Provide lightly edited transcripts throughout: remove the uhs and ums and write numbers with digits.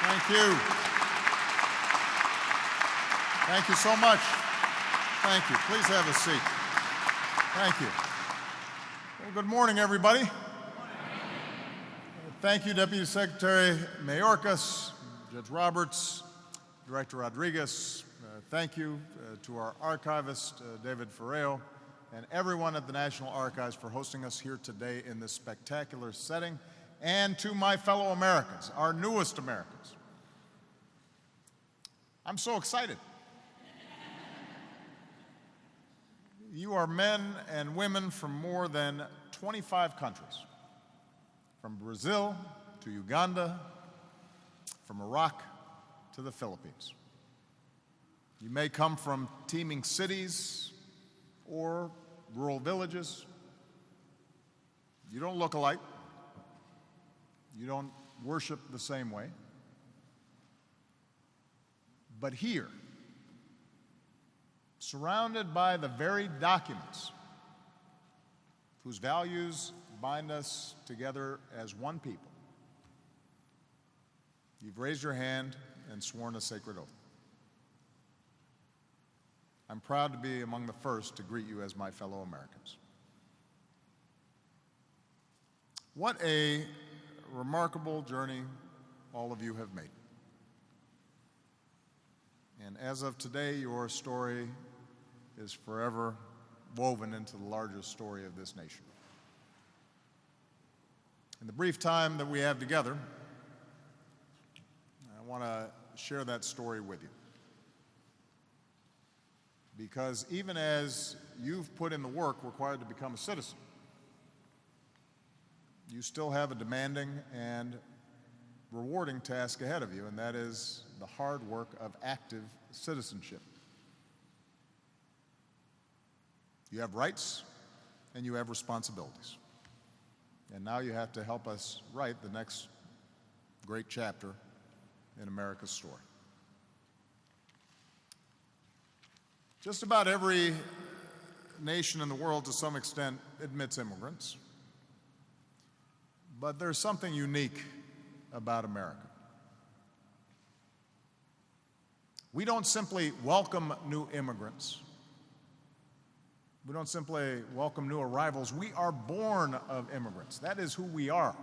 Thank you. Thank you so much. Thank you. Please have a seat. Thank you. Well, good morning, everybody. Thank you, Deputy Secretary Mayorkas, Judge Roberts, Director Rodriguez. Thank you to our archivist, David Ferreo, and everyone at the National Archives for hosting us here today in this spectacular setting, and to my fellow Americans, our newest Americans. I'm so excited. You are men and women from more than 25 countries, from Brazil to Uganda, from Iraq to the Philippines. You may come from teeming cities or rural villages. You don't look alike. You don't worship the same way. But here, surrounded by the very documents whose values bind us together as one people, you've raised your hand and sworn a sacred oath. I'm proud to be among the first to greet you as my fellow Americans. What a remarkable journey all of you have made. And as of today, your story is forever woven into the larger story of this nation. In the brief time that we have together, I want to share that story with you. Because even as you've put in the work required to become a citizen, you still have a demanding and rewarding task ahead of you, and that is the hard work of active citizenship. You have rights and you have responsibilities. And now you have to help us write the next great chapter in America's story. Just about every nation in the world, to some extent, admits immigrants. But there's something unique about America. We don't simply welcome new immigrants. We don't simply welcome new arrivals. We are born of immigrants. That is who we are.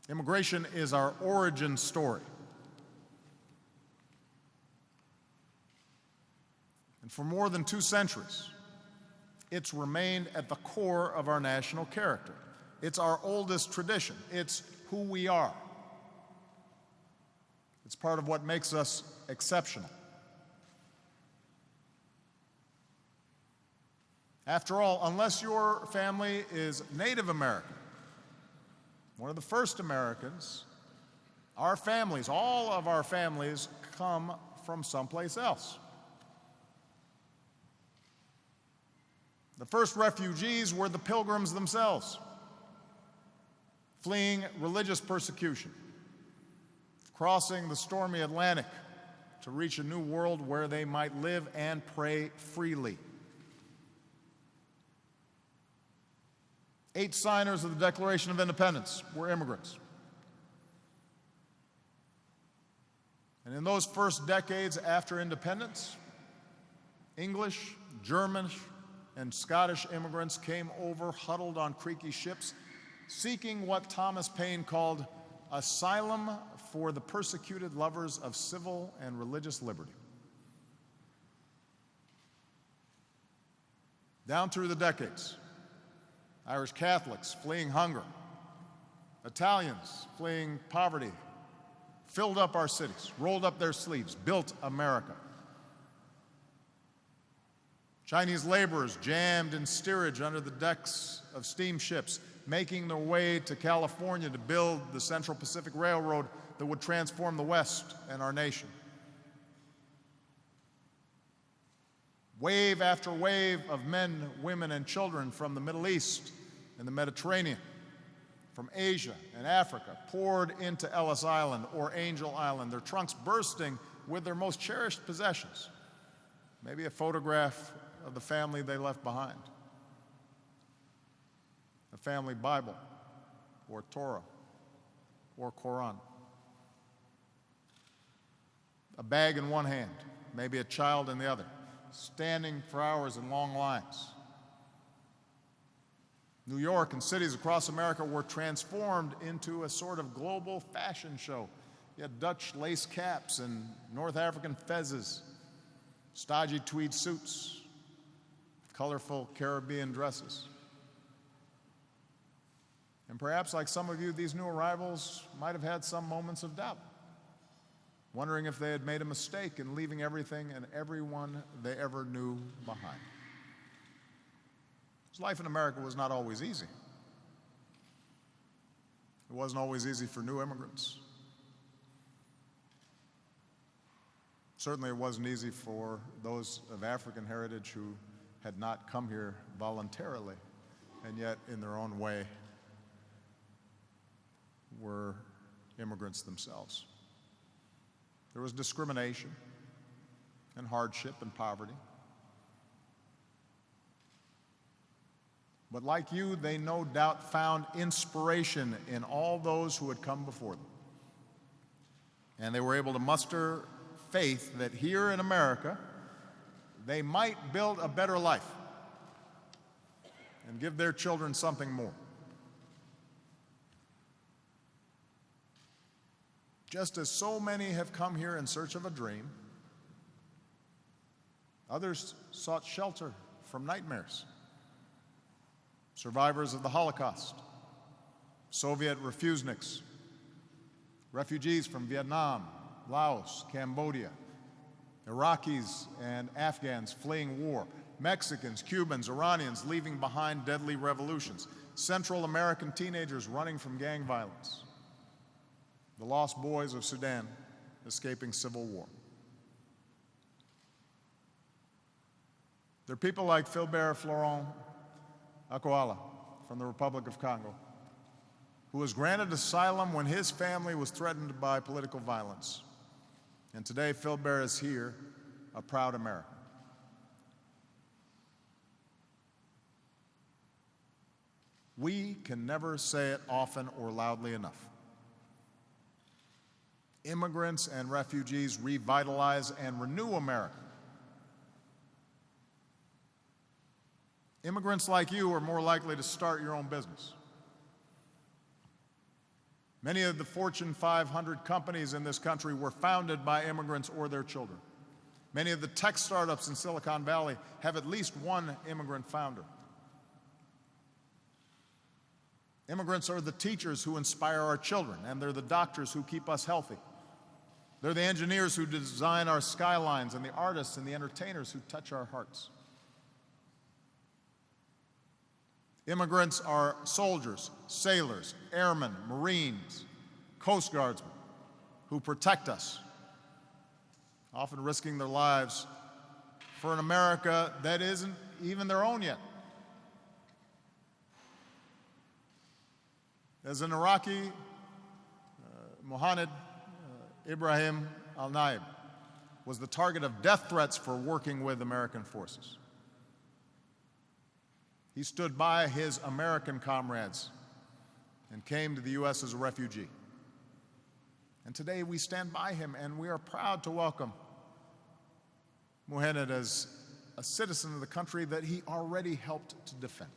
Immigration is our origin story. And for more than 2 centuries, it's remained at the core of our national character. It's our oldest tradition. It's who we are. It's part of what makes us exceptional. After all, unless your family is Native American, one of the first Americans, our families, all of our families, come from someplace else. The first refugees were the Pilgrims themselves, fleeing religious persecution, crossing the stormy Atlantic to reach a new world where they might live and pray freely. 8 signers of the Declaration of Independence were immigrants. And in those first decades after independence, English, German, and Scottish immigrants came over, huddled on creaky ships, seeking what Thomas Paine called asylum for the persecuted lovers of civil and religious liberty. Down through the decades, Irish Catholics fleeing hunger, Italians fleeing poverty, filled up our cities, rolled up their sleeves, built America. Chinese laborers jammed in steerage under the decks of steamships, making their way to California to build the Central Pacific Railroad that would transform the West and our nation. Wave after wave of men, women, and children from the Middle East and the Mediterranean, from Asia and Africa, poured into Ellis Island or Angel Island, their trunks bursting with their most cherished possessions, maybe a photograph of the family they left behind, a family Bible, or Torah, or Quran, a bag in one hand, maybe a child in the other, standing for hours in long lines. New York and cities across America were transformed into a sort of global fashion show. You had Dutch lace caps and North African fezzes, stodgy tweed suits, colorful Caribbean dresses. And perhaps, like some of you, these new arrivals might have had some moments of doubt, wondering if they had made a mistake in leaving everything and everyone they ever knew behind. Life in America was not always easy. It wasn't always easy for new immigrants. Certainly it wasn't easy for those of African heritage who had not come here voluntarily, and yet in their own way were immigrants themselves. There was discrimination and hardship and poverty. But like you, they no doubt found inspiration in all those who had come before them. And they were able to muster faith that here in America, they might build a better life and give their children something more. Just as so many have come here in search of a dream, others sought shelter from nightmares. Survivors of the Holocaust, Soviet refuseniks, refugees from Vietnam, Laos, Cambodia, Iraqis and Afghans fleeing war, Mexicans, Cubans, Iranians leaving behind deadly revolutions, Central American teenagers running from gang violence, the lost boys of Sudan escaping civil war. There are people like Philbert Florent Akwala from the Republic of Congo, who was granted asylum when his family was threatened by political violence. And today, Philbert is here, a proud American. We can never say it often or loudly enough. Immigrants and refugees revitalize and renew America. Immigrants like you are more likely to start your own business. Many of the Fortune 500 companies in this country were founded by immigrants or their children. Many of the tech startups in Silicon Valley have at least one immigrant founder. Immigrants are the teachers who inspire our children, and they're the doctors who keep us healthy. They're the engineers who design our skylines, and the artists and the entertainers who touch our hearts. Immigrants are soldiers, sailors, airmen, Marines, Coast Guardsmen who protect us, often risking their lives for an America that isn't even their own yet. As an Iraqi, Mohammed Ibrahim al-Naib was the target of death threats for working with American forces. He stood by his American comrades and came to the U.S. as a refugee. And today we stand by him, and we are proud to welcome Mohammed as a citizen of the country that he already helped to defend.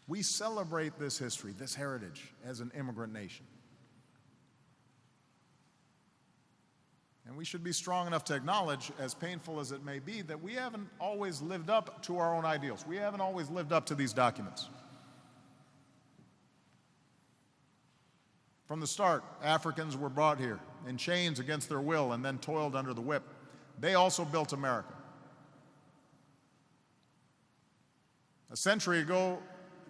We celebrate this history, this heritage, as an immigrant nation. And we should be strong enough to acknowledge, as painful as it may be, that we haven't always lived up to our own ideals. We haven't always lived up to these documents. From the start, Africans were brought here in chains against their will and then toiled under the whip. They also built America. A century ago,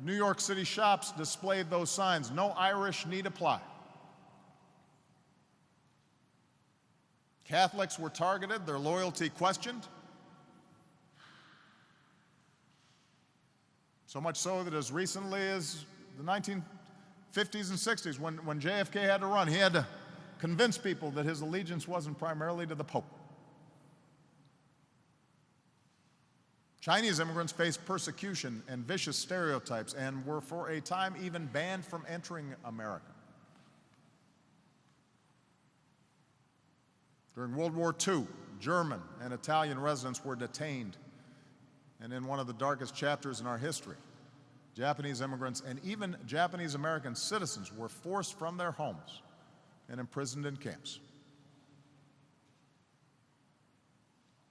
New York City shops displayed those signs, "No Irish need apply." Catholics were targeted, their loyalty questioned. So much so that as recently as the 1950s and 60s, when JFK had to run, he had to convince people that his allegiance wasn't primarily to the Pope. Chinese immigrants faced persecution and vicious stereotypes and were for a time even banned from entering America. During World War II, German and Italian residents were detained, and in one of the darkest chapters in our history, Japanese immigrants and even Japanese American citizens were forced from their homes and imprisoned in camps.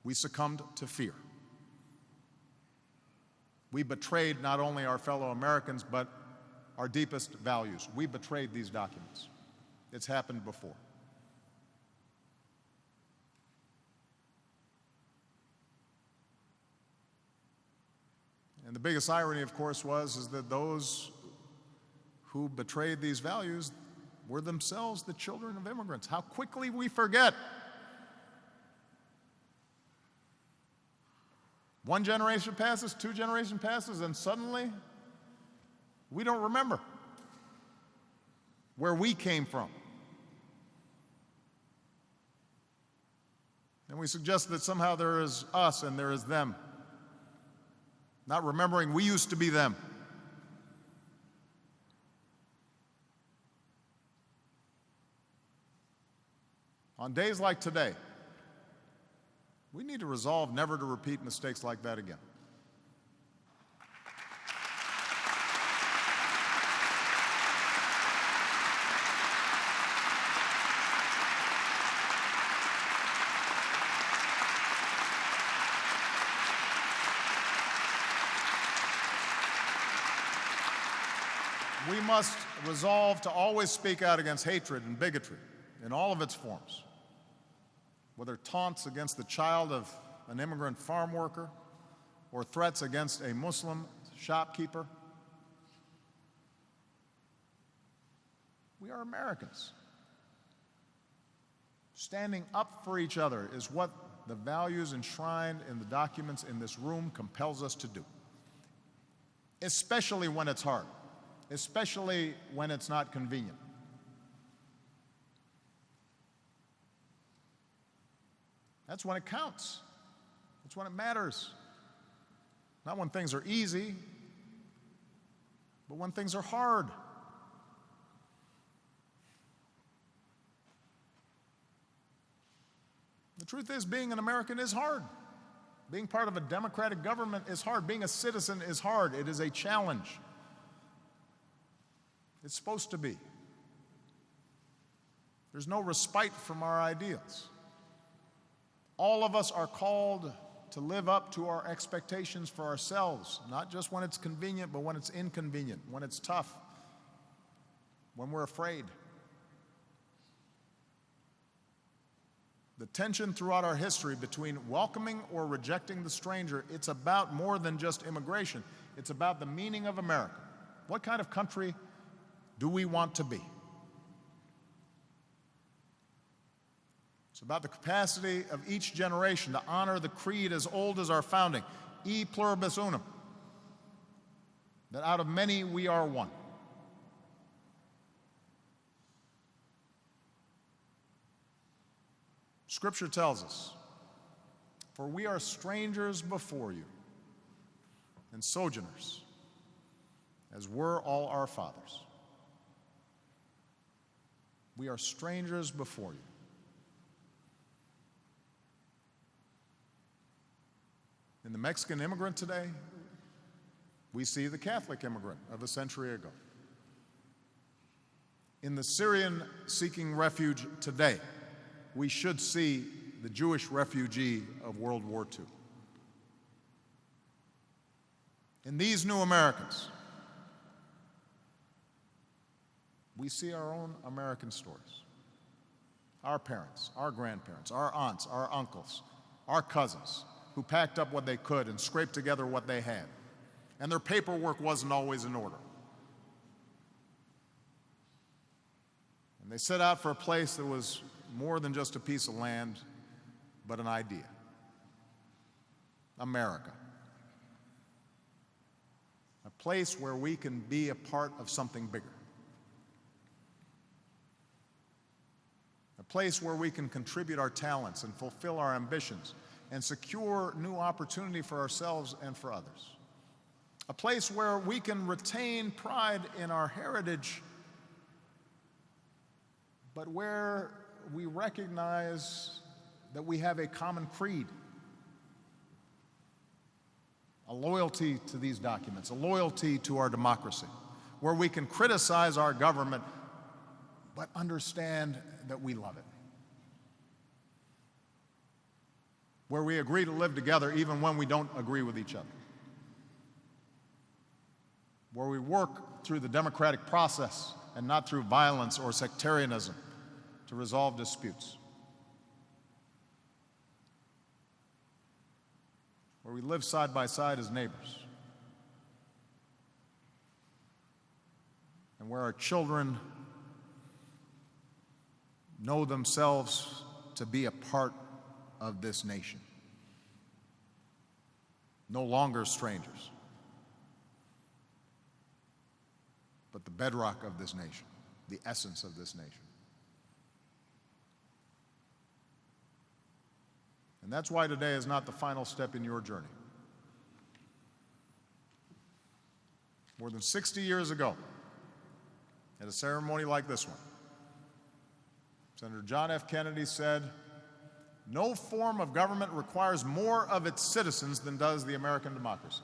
We succumbed to fear. We betrayed not only our fellow Americans, but our deepest values. We betrayed these documents. It's happened before. And the biggest irony, of course, is that those who betrayed these values were themselves the children of immigrants. How quickly we forget. One generation passes, two generations passes, and suddenly we don't remember where we came from. And we suggest that somehow there is us and there is them, not remembering we used to be them. On days like today, we need to resolve never to repeat mistakes like that again. We must resolve to always speak out against hatred and bigotry in all of its forms, whether taunts against the child of an immigrant farm worker or threats against a Muslim shopkeeper. We are Americans. Standing up for each other is what the values enshrined in the documents in this room compels us to do, especially when it's hard, especially when it's not convenient. That's when it counts. That's when it matters. Not when things are easy, but when things are hard. The truth is, being an American is hard. Being part of a democratic government is hard. Being a citizen is hard. It is a challenge. It's supposed to be. There's no respite from our ideals. All of us are called to live up to our expectations for ourselves, not just when it's convenient, but when it's inconvenient, when it's tough, when we're afraid. The tension throughout our history between welcoming or rejecting the stranger, it's about more than just immigration. It's about the meaning of America. What kind of country do we want to be? It's about the capacity of each generation to honor the creed as old as our founding, e pluribus unum, that out of many we are one. Scripture tells us, "For we are strangers before you, and sojourners, as were all our fathers." We are strangers before you. In the Mexican immigrant today, we see the Catholic immigrant of a century ago. In the Syrian seeking refuge today, we should see the Jewish refugee of World War II. In these new Americans, we see our own American stories. Our parents, our grandparents, our aunts, our uncles, our cousins, who packed up what they could and scraped together what they had. And their paperwork wasn't always in order. And they set out for a place that was more than just a piece of land, but an idea. America. A place where we can be a part of something bigger. A place where we can contribute our talents and fulfill our ambitions and secure new opportunity for ourselves and for others. A place where we can retain pride in our heritage, but where we recognize that we have a common creed, a loyalty to these documents, a loyalty to our democracy, where we can criticize our government but understand that we love it, where we agree to live together even when we don't agree with each other, where we work through the democratic process and not through violence or sectarianism to resolve disputes, where we live side by side as neighbors, and where our children know themselves to be a part of this nation, no longer strangers, but the bedrock of this nation, the essence of this nation. And that's why today is not the final step in your journey. More than 60 years ago, at a ceremony like this one, Senator John F. Kennedy said, "No form of government requires more of its citizens than does the American democracy."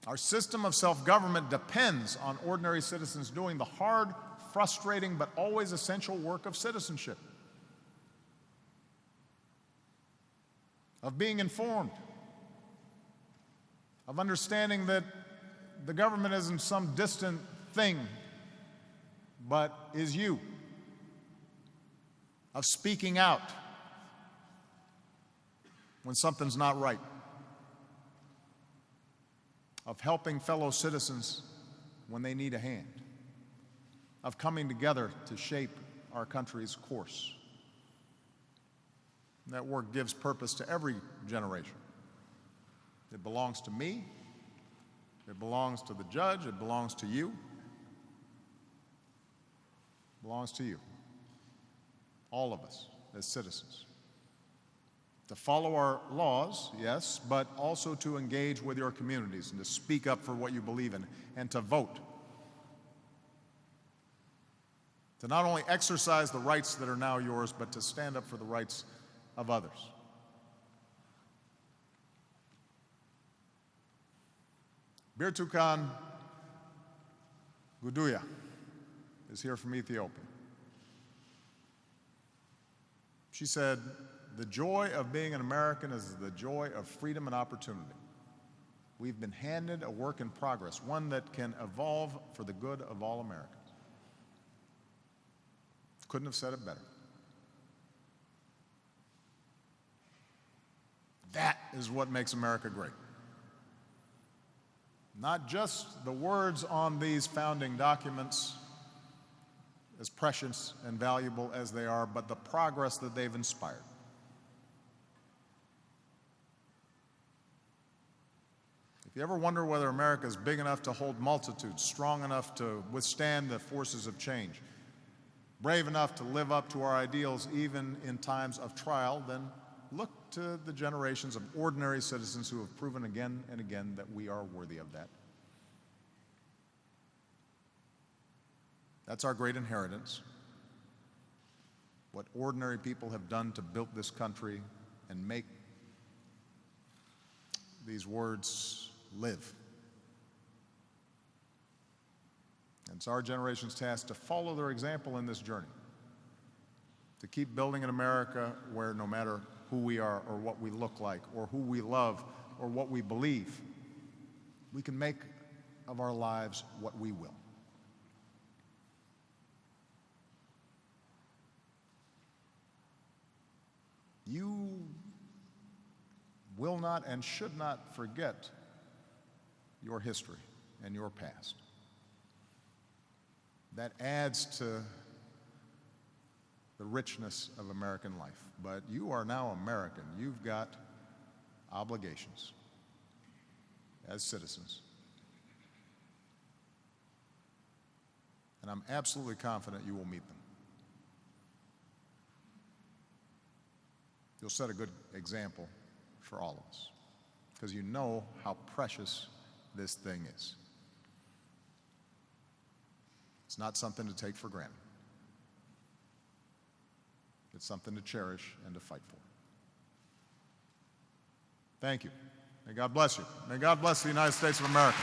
Our system of self-government depends on ordinary citizens doing the hard, frustrating, but always essential work of citizenship, of being informed, of understanding that the government isn't some distant thing, but is you, of speaking out when something's not right, of helping fellow citizens when they need a hand, of coming together to shape our country's course. That work gives purpose to every generation. It belongs to me, it belongs to the judge, it belongs to you, it belongs to you, all of us as citizens. To follow our laws, yes, but also to engage with your communities and to speak up for what you believe in and to vote. To not only exercise the rights that are now yours, but to stand up for the rights of others. Birtukan Guduya is here from Ethiopia. She said, "The joy of being an American is the joy of freedom and opportunity. We've been handed a work in progress, one that can evolve for the good of all Americans." Couldn't have said it better. That is what makes America great. Not just the words on these founding documents, as precious and valuable as they are, but the progress that they've inspired. If you ever wonder whether America is big enough to hold multitudes, strong enough to withstand the forces of change, brave enough to live up to our ideals even in times of trial, then look to the generations of ordinary citizens who have proven again and again that we are worthy of that. That's our great inheritance, what ordinary people have done to build this country and make these words live. And it's our generation's task to follow their example in this journey, to keep building an America where no matter who we are or what we look like or who we love or what we believe, we can make of our lives what we will. You will not and should not forget your history and your past. That adds to the richness of American life. But you are now American. You've got obligations as citizens. And I'm absolutely confident you will meet them. You'll set a good example for all of us, because you know how precious this thing is. It's not something to take for granted. It's something to cherish and to fight for. Thank you. May God bless you. May God bless the United States of America.